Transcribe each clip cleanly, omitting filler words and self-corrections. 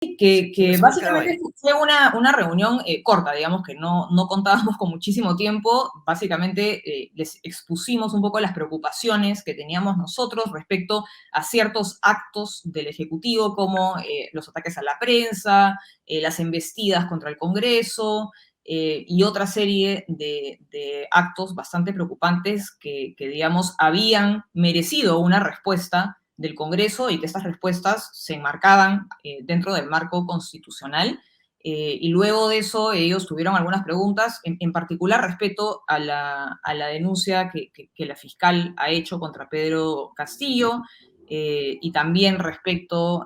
Que nos hemos quedado básicamente ahí. fue una reunión corta, digamos que no contábamos con muchísimo tiempo. Básicamente les expusimos un poco las preocupaciones que teníamos nosotros respecto a ciertos actos del Ejecutivo, como los ataques a la prensa, las embestidas contra el Congreso, y otra serie de actos bastante preocupantes que, digamos, habían merecido una respuesta del Congreso y que estas respuestas se enmarcaban dentro del marco constitucional. Y luego de eso ellos tuvieron algunas preguntas, en particular respecto a la denuncia que la fiscal ha hecho contra Pedro Castillo, y también respecto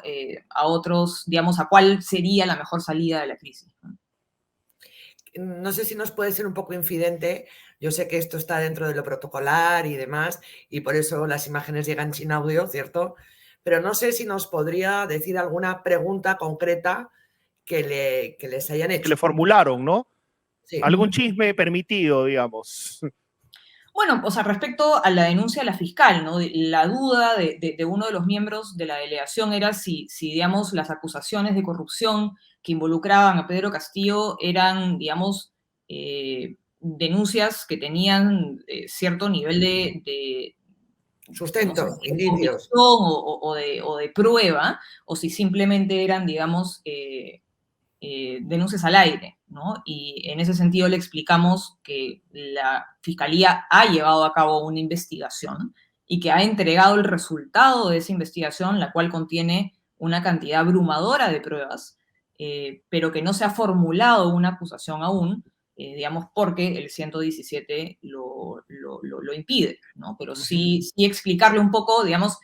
a otros, digamos, a cuál sería la mejor salida de la crisis. No sé si nos puede ser un poco infidente. Yo sé que esto está dentro de lo protocolar y demás, y por eso las imágenes llegan sin audio, ¿cierto? Pero no sé si nos podría decir alguna pregunta concreta que les hayan Que le hecho. formularon, ¿no? Sí. Algún chisme permitido, digamos. Bueno, o sea, respecto a la denuncia de la fiscal, ¿no? La duda de uno de los miembros de la delegación era si, digamos, las acusaciones de corrupción que involucraban a Pedro Castillo eran, digamos, denuncias que tenían cierto nivel de no sé, Sustento, de indicios. convicción o de prueba, o si simplemente eran, digamos, denuncias al aire, ¿no? Y en ese sentido le explicamos que la Fiscalía ha llevado a cabo una investigación y que ha entregado el resultado de esa investigación, la cual contiene una cantidad abrumadora de pruebas, pero que no se ha formulado una acusación aún, digamos, porque el 117 lo impide, ¿no? Pero sí explicarle un poco, digamos,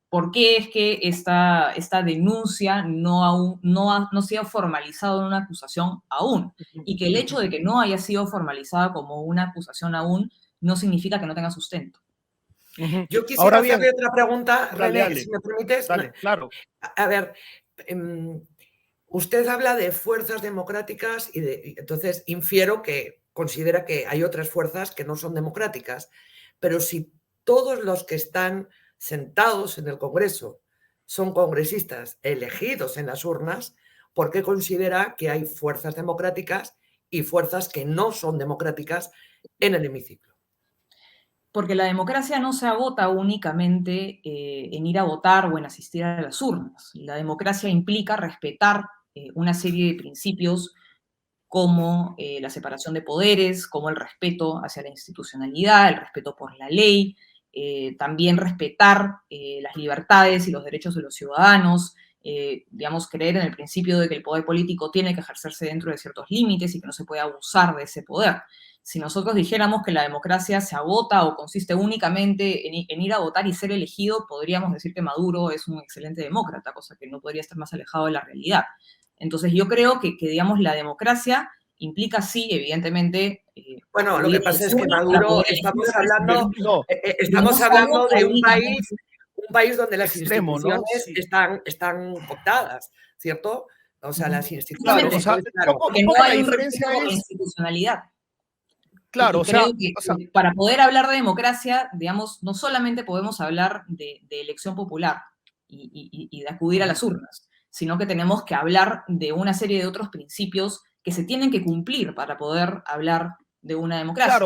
por qué es que esta denuncia no se ha formalizado en una acusación aún, y que el hecho de que no haya sido formalizada como una acusación aún no significa que no tenga sustento. Yo quisiera Ahora bien, hacerle otra pregunta, dale, René, dale, si me permites. dale, claro. A ver, usted habla de fuerzas democráticas y entonces infiero que considera que hay otras fuerzas que no son democráticas, pero si todos los que están sentados en el Congreso son congresistas elegidos en las urnas, ¿por qué considera que hay fuerzas democráticas y fuerzas que no son democráticas en el hemiciclo? Porque la democracia no se agota únicamente en ir a votar o en asistir a las urnas. La democracia implica respetar una serie de principios como la separación de poderes, como el respeto hacia la institucionalidad, el respeto por la ley, también respetar las libertades y los derechos de los ciudadanos, digamos, creer en el principio de que el poder político tiene que ejercerse dentro de ciertos límites y que no se puede abusar de ese poder. Si nosotros dijéramos que la democracia se agota o consiste únicamente en ir a votar y ser elegido, podríamos decir que Maduro es un excelente demócrata, cosa que no podría estar más alejado de la realidad. Entonces yo creo que digamos, la democracia implica sí, evidentemente, Bueno, lo acudir que a pasa las es que urnas para Maduro, poder elegir No, pero no estamos se hablando agota de únicamente. un país donde las extremo, ¿no? instituciones Sí. están cooptadas, ¿cierto? O sea, las Claro, instituciones, o sea, entonces, claro. un Porque no poco la hay un respeto diferencia por la es, institucionalidad. claro, Y o creo sea, que para poder hablar de democracia, digamos, no solamente podemos hablar de elección popular y de acudir a las urnas, sino que tenemos que hablar de una serie de otros principios que se tienen que cumplir para poder hablar de una democracia. claro,